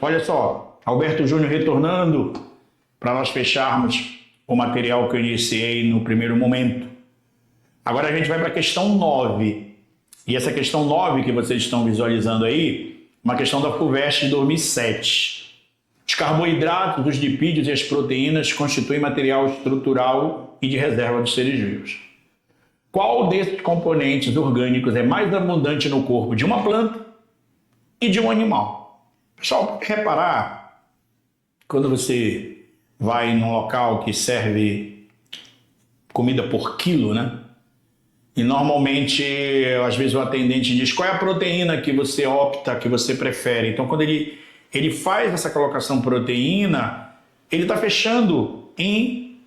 Olha só, Alberto Júnior retornando para nós fecharmos o material que eu iniciei no primeiro momento. Agora a gente vai para a questão 9. E essa questão 9 que vocês estão visualizando aí, uma questão da FUVEST de 2007. Os carboidratos, os lipídios e as proteínas constituem material estrutural e de reserva dos seres vivos. Qual desses componentes orgânicos é mais abundante no corpo de uma planta e de um animal? Pessoal, pode reparar, quando você vai num local que serve comida por quilo, né? E normalmente, às vezes o atendente diz qual é a proteína que você opta, que você prefere. Então, quando ele faz essa colocação proteína, ele está fechando em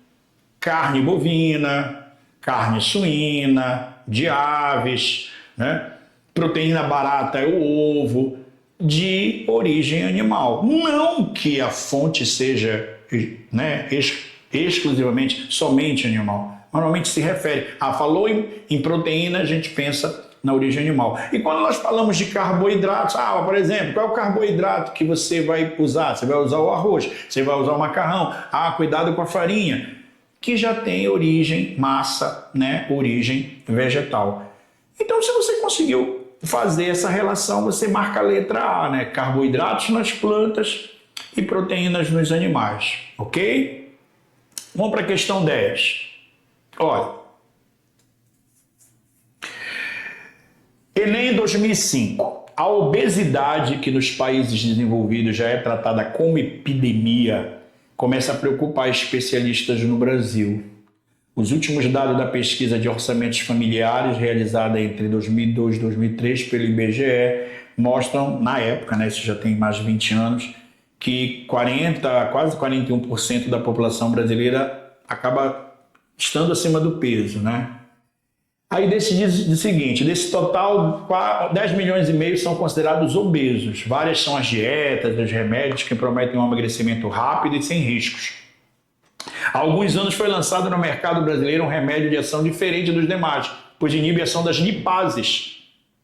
carne bovina, carne suína, de aves, né? Proteína barata é o ovo, de origem animal. Não que a fonte seja, né, exclusivamente, somente animal. Normalmente se refere, falou em proteína, a gente pensa na origem animal. E quando nós falamos de carboidratos, por exemplo, qual é o carboidrato que você vai usar? Você vai usar o arroz, você vai usar o macarrão. Cuidado com a farinha, que já tem origem, massa, né, origem vegetal. Então, se você conseguiu fazer essa relação, você marca a letra A, né? Carboidratos nas plantas e proteínas nos animais, ok? Vamos para a questão 10. Olha, Enem 2005. A obesidade, que nos países desenvolvidos já é tratada como epidemia, começa a preocupar especialistas no Brasil. Os últimos dados da pesquisa de orçamentos familiares, realizada entre 2002 e 2003 pelo IBGE, mostram, na época, né, isso já tem mais de 20 anos, que quase 41% da população brasileira acaba estando acima do peso, né? Aí diz o seguinte, desse total, 10 milhões e meio são considerados obesos. Várias são as dietas, os remédios que prometem um emagrecimento rápido e sem riscos. Há alguns anos foi lançado no mercado brasileiro um remédio de ação diferente dos demais, pois inibe a ação das lipases.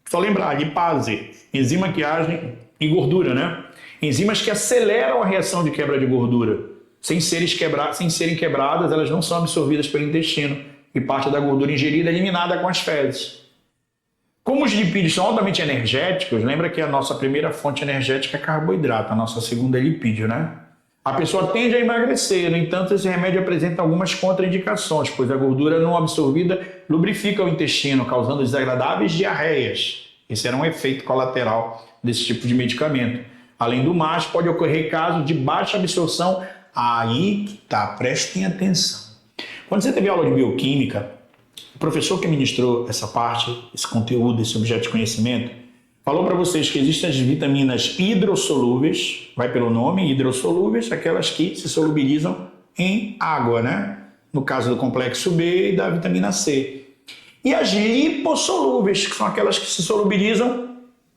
Só lembrar, lipase, enzima que age em gordura, né? Enzimas que aceleram a reação de quebra de gordura. Sem serem quebradas, elas não são absorvidas pelo intestino e parte da gordura ingerida é eliminada com as fezes. Como os lipídios são altamente energéticos, lembra que a nossa primeira fonte energética é carboidrato, a nossa segunda é lipídio, né? A pessoa tende a emagrecer, no entanto, esse remédio apresenta algumas contraindicações, pois a gordura não absorvida lubrifica o intestino, causando desagradáveis diarreias. Esse era um efeito colateral desse tipo de medicamento. Além do mais, pode ocorrer casos de baixa absorção. Aí que tá, prestem atenção. Quando você teve aula de bioquímica, o professor que ministrou essa parte, esse conteúdo, esse objeto de conhecimento, falou para vocês que existem as vitaminas hidrossolúveis, vai pelo nome, hidrossolúveis, aquelas que se solubilizam em água, né? No caso do complexo B e da vitamina C. E as lipossolúveis, que são aquelas que se solubilizam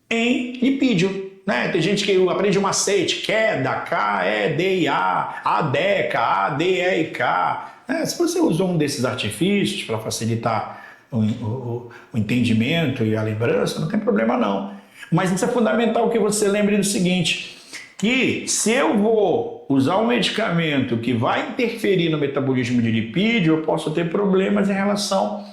em lipídio. Né? Tem gente que aprende um macete, queda, K-E-D-I-A, ADECA, A-D-E-I-K. Se você usou um desses artifícios para facilitar o entendimento e a lembrança, não tem problema não. Mas isso é fundamental que você lembre do seguinte, que se eu vou usar um medicamento que vai interferir no metabolismo de lipídio, eu posso ter problemas em relação,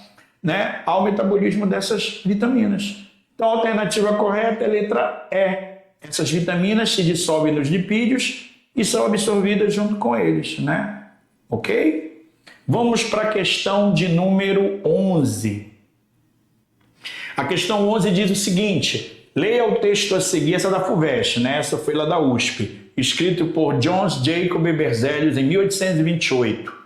né, ao metabolismo dessas vitaminas. Então a alternativa correta é a letra E. Essas vitaminas se dissolvem nos lipídios e são absorvidas junto com eles, né? Ok? Vamos para a questão de número 11. A questão 11 diz o seguinte, leia o texto a seguir, essa é da FUVEST, né? Essa foi lá da USP, escrito por John Jacob Berzelius em 1828.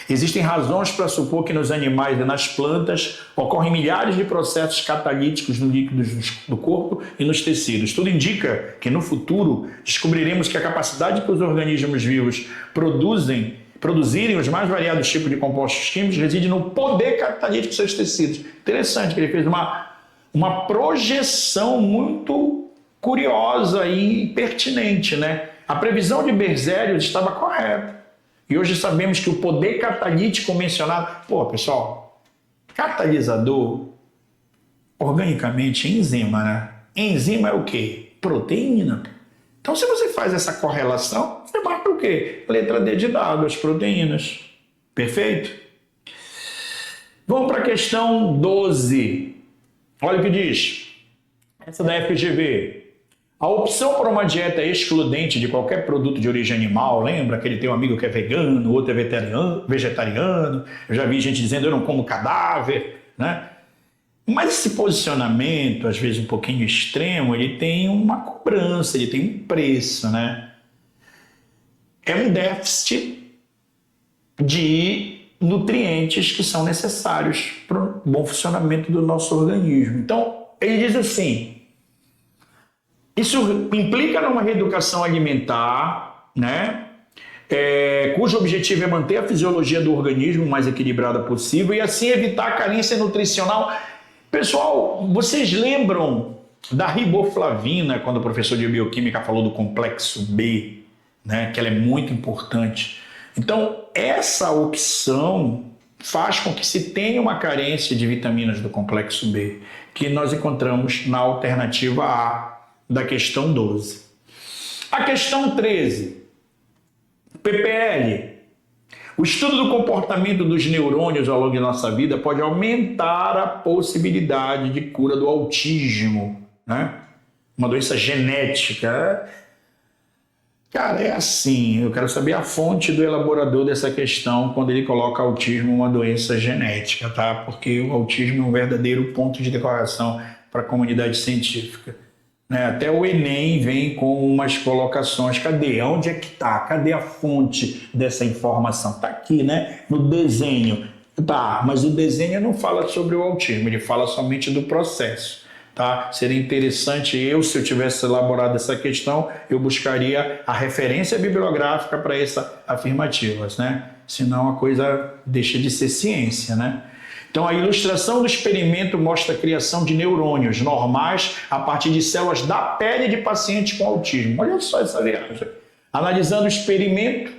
Existem razões para supor que nos animais e nas plantas ocorrem milhares de processos catalíticos nos líquidos do corpo e nos tecidos. Tudo indica que no futuro descobriremos que a capacidade que os organismos vivos produzirem os mais variados tipos de compostos químicos reside no poder catalítico de seus tecidos. Interessante que ele fez uma projeção muito curiosa e pertinente, né? A previsão de Berzelius estava correta. E hoje sabemos que o poder catalítico mencionado... pessoal, catalisador, organicamente, enzima, né? Enzima é o quê? Proteína. Então, se você faz essa correlação, você marca o quê? Letra D de dado, as proteínas. Perfeito? Vamos para a questão 12. Olha o que diz. Essa da FGV. A opção por uma dieta excludente de qualquer produto de origem animal, lembra que ele tem um amigo que é vegano, outro é vegetariano, eu já vi gente dizendo eu não como cadáver, né? Mas esse posicionamento, às vezes um pouquinho extremo, ele tem uma cobrança, ele tem um preço, né? É um déficit de nutrientes que são necessários para o bom funcionamento do nosso organismo. Então, ele diz assim, isso implica numa reeducação alimentar, né? Cujo objetivo é manter a fisiologia do organismo o mais equilibrada possível e assim evitar a carência nutricional. Pessoal, vocês lembram da riboflavina, quando o professor de bioquímica falou do complexo B, né? Que ela é muito importante. Então, essa opção faz com que se tenha uma carência de vitaminas do complexo B, que nós encontramos na alternativa A da questão 12. A questão 13, PPL. O estudo do comportamento dos neurônios ao longo da nossa vida pode aumentar a possibilidade de cura do autismo, né? Uma doença genética. Cara, é assim, eu quero saber a fonte do elaborador dessa questão quando ele coloca autismo uma doença genética, tá? Porque o autismo é um verdadeiro ponto de declaração para a comunidade científica. Até o Enem vem com umas colocações. Cadê? Onde é que está? Cadê a fonte dessa informação? Está aqui, né? No desenho. Tá, mas o desenho não fala sobre o autismo, ele fala somente do processo. Tá? Seria interessante se eu tivesse elaborado essa questão, eu buscaria a referência bibliográfica para essas afirmativas, né? Senão a coisa deixa de ser ciência, né? Então, a ilustração do experimento mostra a criação de neurônios normais a partir de células da pele de pacientes com autismo. Olha só essa viagem. Analisando o experimento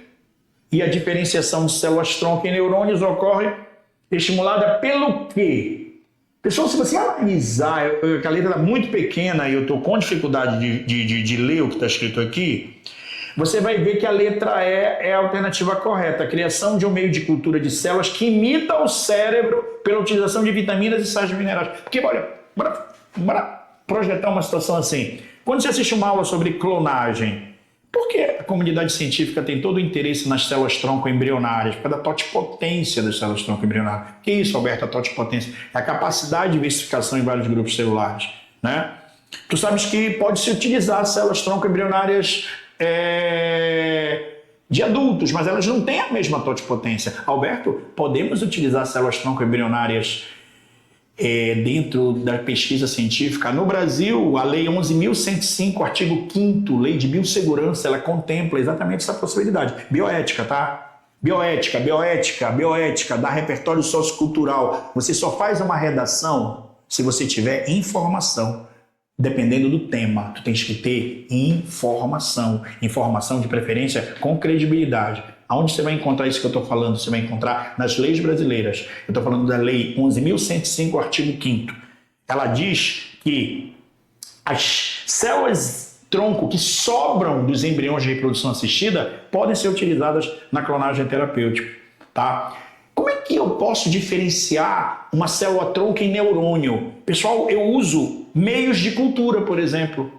e a diferenciação de células-tronco em neurônios ocorre estimulada pelo quê? Pessoal, se você analisar, a letra está muito pequena e eu estou com dificuldade de ler o que está escrito aqui, você vai ver que a letra E é a alternativa correta. A criação de um meio de cultura de células que imita o cérebro pela utilização de vitaminas e sais minerais. Porque, olha, bora projetar uma situação assim. Quando você assiste uma aula sobre clonagem, por que a comunidade científica tem todo o interesse nas células-tronco embrionárias? Por causa da totipotência das células-tronco embrionárias. O que é isso, Alberto, a totipotência? É a capacidade de diversificação em vários grupos celulares, né? Tu sabes que pode-se utilizar células-tronco embrionárias de adultos, mas elas não têm a mesma totipotência. Alberto, podemos utilizar células-tronco embrionárias dentro da pesquisa científica? No Brasil, a Lei 11.105, artigo 5º, Lei de Biossegurança, ela contempla exatamente essa possibilidade. Bioética, tá? Bioética, dá repertório sociocultural. Você só faz uma redação se você tiver informação. Dependendo do tema, tu tens que ter informação de preferência com credibilidade. Aonde você vai encontrar isso que eu estou falando? Você vai encontrar nas leis brasileiras. Eu estou falando da Lei 11.105, artigo 5º. Ela diz que as células-tronco que sobram dos embriões de reprodução assistida podem ser utilizadas na clonagem terapêutica, tá? Como é que eu posso diferenciar uma célula-tronco em neurônio? Pessoal, eu uso meios de cultura, por exemplo.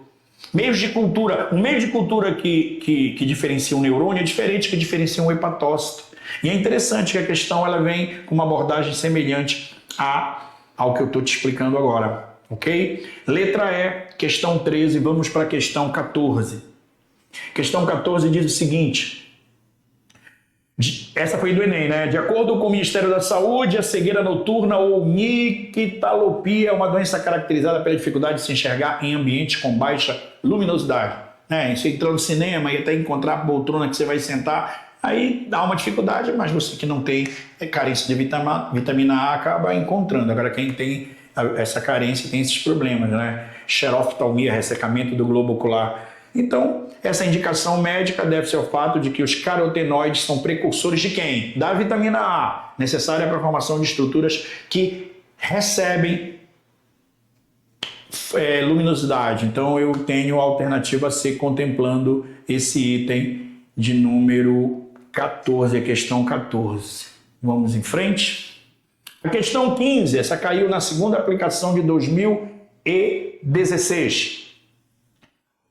Meios de cultura. Um meio de cultura que diferencia um neurônio é diferente que diferencia um hepatócito. E é interessante que a questão ela vem com uma abordagem semelhante ao que eu estou te explicando agora. Ok? Letra E, questão 13, vamos para a questão 14. Questão 14 diz o seguinte... Essa foi do Enem, né? De acordo com o Ministério da Saúde, a cegueira noturna ou nictalopia é uma doença caracterizada pela dificuldade de se enxergar em ambientes com baixa luminosidade. Você entrou no cinema e até encontrar a poltrona que você vai sentar, aí dá uma dificuldade, mas você que não tem carência de vitamina A acaba encontrando. Agora, quem tem essa carência tem esses problemas, né? Xeroftalmia, ressecamento do globo ocular. Então, essa indicação médica deve-se ao fato de que os carotenoides são precursores de quem? Da vitamina A, necessária para a formação de estruturas que recebem luminosidade. Então eu tenho a alternativa C contemplando esse item de número 14, a questão 14. Vamos em frente. A questão 15, essa caiu na segunda aplicação de 2016.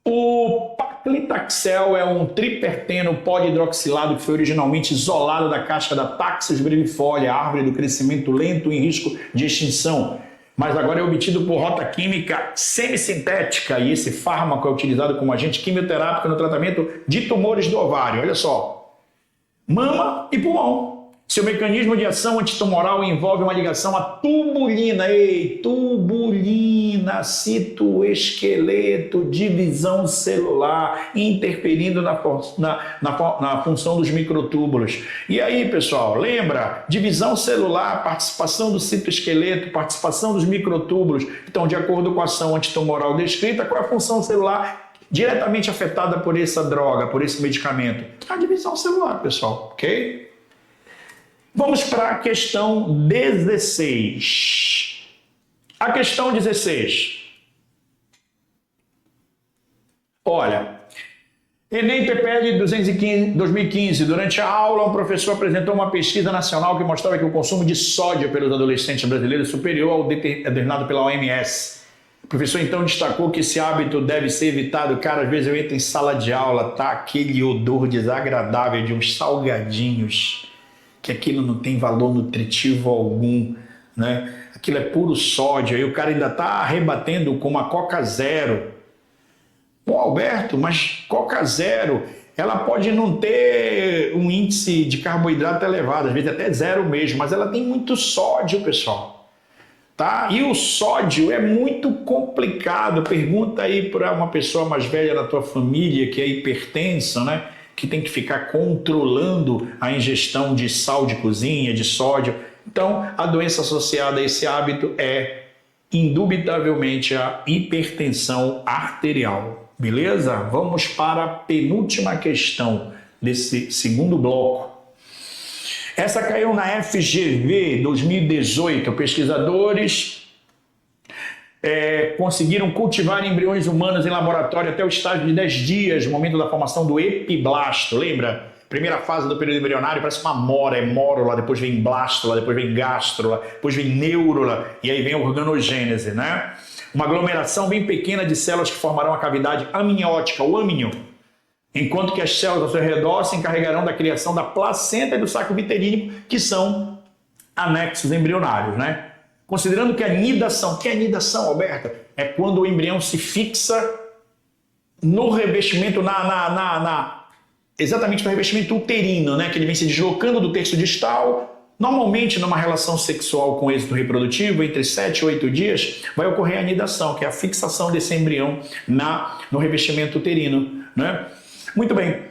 O paclitaxel é um triperteno polihidroxilado que foi originalmente isolado da casca da Taxus brevifolia, árvore do crescimento lento em risco de extinção, mas agora é obtido por rota química semissintética e esse fármaco é utilizado como agente quimioterápico no tratamento de tumores do ovário. Olha só, mama e pulmão. Seu mecanismo de ação antitumoral envolve uma ligação à tubulina, tubulina, citoesqueleto, divisão celular, interferindo na função dos microtúbulos. E aí, pessoal, lembra? Divisão celular, participação do citoesqueleto, participação dos microtúbulos. Então, de acordo com a ação antitumoral descrita, qual é a função celular diretamente afetada por essa droga, por esse medicamento? A divisão celular, pessoal, ok? Vamos para a questão 16. A questão 16. Olha, Enem PPL 2015. Durante a aula, um professor apresentou uma pesquisa nacional que mostrava que o consumo de sódio pelos adolescentes brasileiros é superior ao determinado pela OMS. O professor então destacou que esse hábito deve ser evitado. Cara, às vezes eu entro em sala de aula, tá aquele odor desagradável de uns salgadinhos, que aquilo não tem valor nutritivo algum, né? Aquilo é puro sódio, aí o cara ainda está rebatendo com uma Coca Zero. Pô, Alberto, mas Coca Zero, ela pode não ter um índice de carboidrato elevado, às vezes até zero mesmo, mas ela tem muito sódio, pessoal. Tá? E o sódio é muito complicado. Pergunta aí para uma pessoa mais velha da tua família que é hipertensa, né? Que tem que ficar controlando a ingestão de sal de cozinha, de sódio. Então, a doença associada a esse hábito é, indubitavelmente, a hipertensão arterial. Beleza? Vamos para a penúltima questão desse segundo bloco. Essa caiu na FGV 2018. Pesquisadores conseguiram cultivar embriões humanos em laboratório até o estágio de 10 dias, no momento da formação do epiblasto. Lembra? Primeira fase do período embrionário parece uma mora, é mórula, depois vem blástula, depois vem gástrula, depois vem neurula e aí vem a organogênese, né? Uma aglomeração bem pequena de células que formarão a cavidade amniótica, o âmnio, enquanto que as células ao seu redor se encarregarão da criação da placenta e do saco viterínico, que são anexos embrionários, né? Considerando que a nidação, que é a nidação, Alberta? É quando o embrião se fixa no revestimento, exatamente no revestimento uterino, né? Que ele vem se deslocando do terço distal. Normalmente, numa relação sexual com êxito reprodutivo, entre 7 e 8 dias, vai ocorrer a nidação, que é a fixação desse embrião no revestimento uterino, né? Muito bem.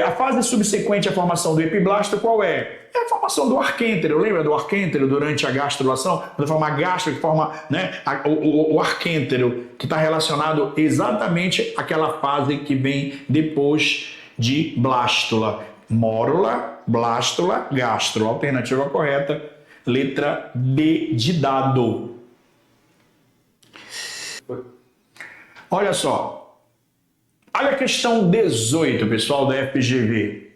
A fase subsequente à formação do epiblasto, qual é? É a formação do arquêntero. Lembra do arquêntero durante a gastrulação? Quando forma a gastro, que forma, né, o arquêntero, que está relacionado exatamente àquela fase que vem depois de blástula. Mórula, blástula, gastro. Alternativa correta, letra D de dado. Olha só. Olha a questão 18, pessoal, da FGV.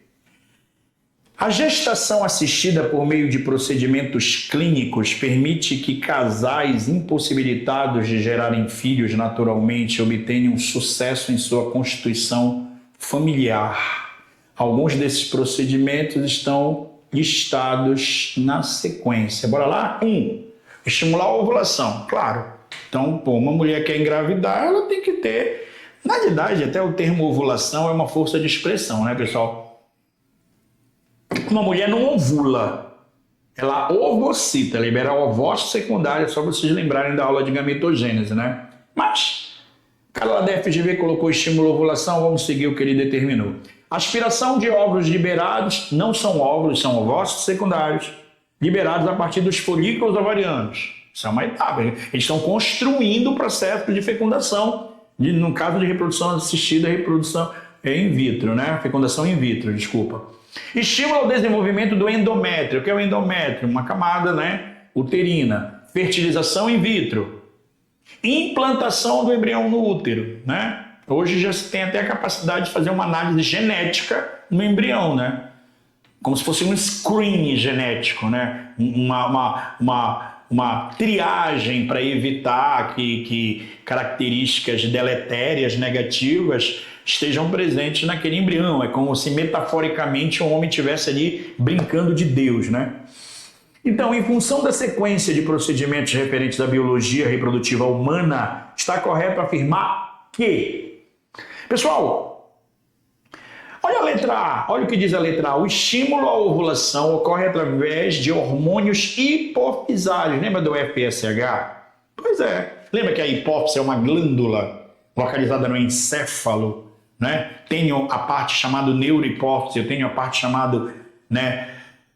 A gestação assistida por meio de procedimentos clínicos permite que casais impossibilitados de gerarem filhos naturalmente obtenham sucesso em sua constituição familiar. Alguns desses procedimentos estão listados na sequência. Bora lá? 1. Estimular a ovulação. Claro. Então, uma mulher que quer engravidar, ela tem que ter... Na verdade, até o termo ovulação é uma força de expressão, né, pessoal? Uma mulher não ovula, ela ovocita, libera ovócito secundário, só para vocês lembrarem da aula de gametogênese, né? Mas, o cara lá da FGV colocou estímulo à ovulação, vamos seguir o que ele determinou. Aspiração de óvulos liberados, não são óvulos, são ovócitos secundários, liberados a partir dos folículos ovarianos. Isso é uma etapa, eles estão construindo o processo de fecundação, no caso de reprodução assistida, reprodução in vitro, né? Fecundação in vitro, desculpa. Estímulo ao desenvolvimento do endométrio. O que é o endométrio? Uma camada, né, uterina. Fertilização in vitro. Implantação do embrião no útero, né? Hoje já se tem até a capacidade de fazer uma análise genética no embrião, né? Como se fosse um screening genético, né? Uma triagem para evitar que características deletérias, negativas, estejam presentes naquele embrião. É como se metaforicamente um homem estivesse ali brincando de Deus, né? Então, em função da sequência de procedimentos referentes à biologia reprodutiva humana, está correto afirmar que... Pessoal, olha a letra A, olha o que diz a letra A. O estímulo à ovulação ocorre através de hormônios hipofisários. Lembra do FSH? Pois é. Lembra que a hipófise é uma glândula localizada no encéfalo, né? Tenho a parte chamada neurohipófise, eu tenho a parte chamada, né,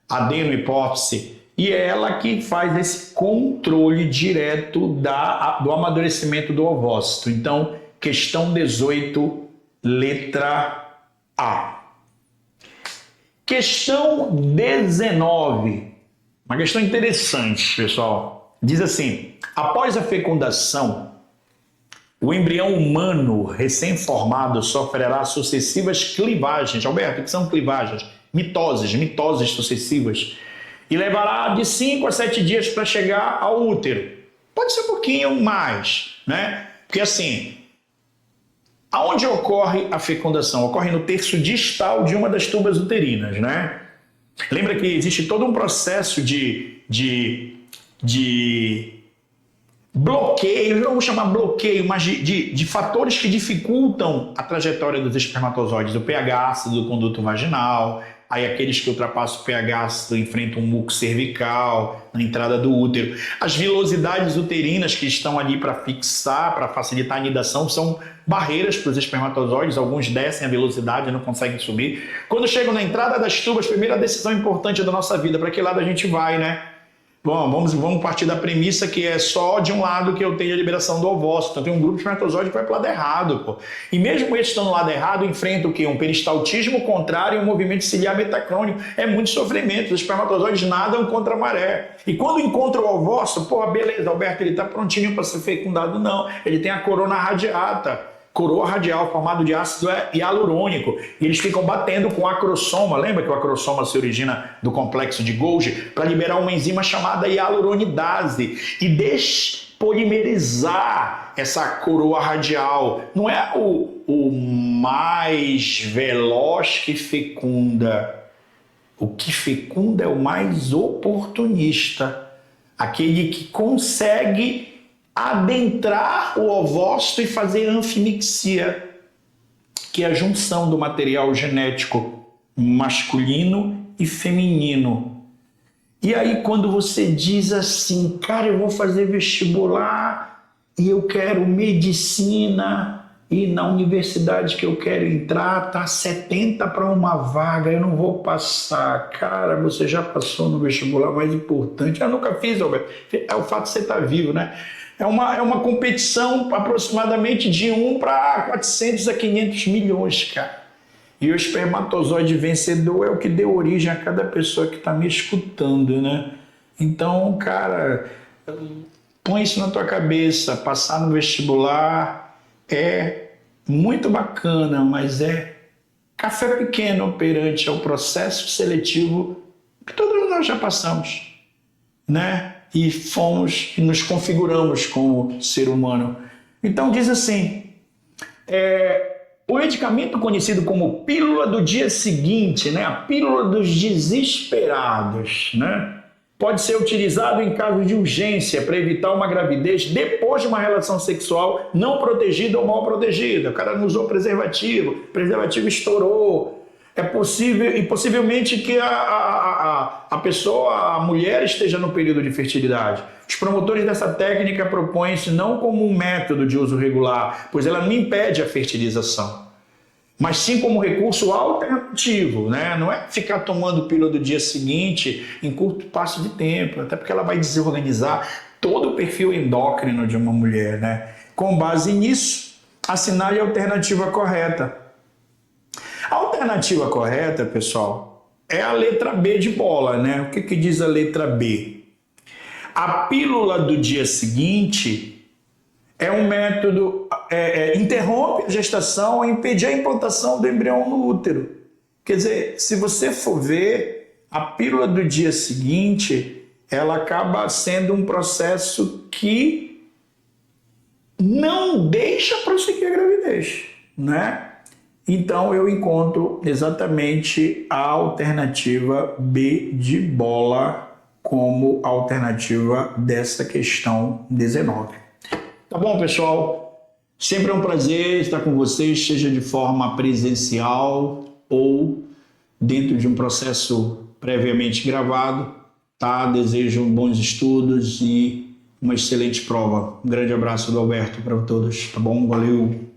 adenohipófise. E é ela que faz esse controle direto do amadurecimento do ovócito. Então, questão 18, letra A. Questão 19. Uma questão interessante, pessoal. Diz assim: após a fecundação, o embrião humano recém-formado sofrerá sucessivas clivagens. Alberto, o que são clivagens? Mitoses sucessivas. E levará de 5 a 7 dias para chegar ao útero. Pode ser um pouquinho mais, né? Porque assim, aonde ocorre a fecundação? Ocorre no terço distal de uma das tubas uterinas, né? Lembra que existe todo um processo de bloqueio, não vou chamar bloqueio, mas de fatores que dificultam a trajetória dos espermatozoides. O pH ácido do conduto vaginal, aí aqueles que ultrapassam o pH ácido enfrentam um muco cervical na entrada do útero. As vilosidades uterinas que estão ali para fixar, para facilitar a anidação, são barreiras para os espermatozoides. Alguns descem a velocidade e não conseguem subir. Quando chegam na entrada das tubas, primeira decisão importante da nossa vida, para que lado a gente vai, né? Bom, vamos partir da premissa que é só de um lado que eu tenho a liberação do ovócito. Então tem um grupo de espermatozoide que vai para o lado errado, pô. E mesmo eles estando no lado errado, enfrenta o quê? Um peristaltismo contrário e um movimento ciliar metacrônico. É muito sofrimento. Os espermatozoides nadam contra a maré. E quando encontra o ovócito, pô, beleza, Alberto, ele está prontinho para ser fecundado. Não, ele tem a corona radiata. Coroa radial formado de ácido hialurônico, e eles ficam batendo com o acrossoma. Lembra que o acrossoma se origina do complexo de Golgi para liberar uma enzima chamada hialuronidase e despolimerizar essa coroa radial. Não é o mais veloz que fecunda. O que fecunda é o mais oportunista, aquele que consegue adentrar o ovócito e fazer anfimixia, que é a junção do material genético masculino e feminino. E aí quando você diz assim, cara, eu vou fazer vestibular e eu quero medicina e na universidade que eu quero entrar tá 70 para uma vaga, eu não vou passar. Cara, você já passou no vestibular mais importante. Eu nunca fiz, Alberto. É o fato de você estar vivo, né? É uma competição aproximadamente de 1 para 400 a 500 milhões, cara. E o espermatozoide vencedor é o que deu origem a cada pessoa que está me escutando, né? Então, cara, põe isso na tua cabeça. Passar no vestibular é muito bacana, mas é café pequeno perante ao processo seletivo que todos nós já passamos, né? E fomos e nos configuramos como ser humano. Então diz assim, o medicamento conhecido como pílula do dia seguinte, né, a pílula dos desesperados, né, pode ser utilizado em caso de urgência para evitar uma gravidez depois de uma relação sexual não protegida ou mal protegida. O cara não usou preservativo, o preservativo estourou. É possível, e possivelmente que a pessoa, a mulher, esteja no período de fertilidade. Os promotores dessa técnica propõem-se não como um método de uso regular, pois ela não impede a fertilização, mas sim como recurso alternativo, né? Não é ficar tomando pílula do dia seguinte em curto espaço de tempo, até porque ela vai desorganizar todo o perfil endócrino de uma mulher, né? Com base nisso, assinale a alternativa correta. A alternativa correta, pessoal, é a letra B de bola, né? O que diz a letra B? A pílula do dia seguinte é um método, interrompe a gestação a impedir a implantação do embrião no útero. Quer dizer, se você for ver, a pílula do dia seguinte, ela acaba sendo um processo que não deixa prosseguir a gravidez, né? Então eu encontro exatamente a alternativa B de bola como alternativa dessa questão 19. Tá bom, pessoal? Sempre é um prazer estar com vocês, seja de forma presencial ou dentro de um processo previamente gravado. Tá? Desejo bons estudos e uma excelente prova. Um grande abraço do Alberto para todos, tá bom? Valeu!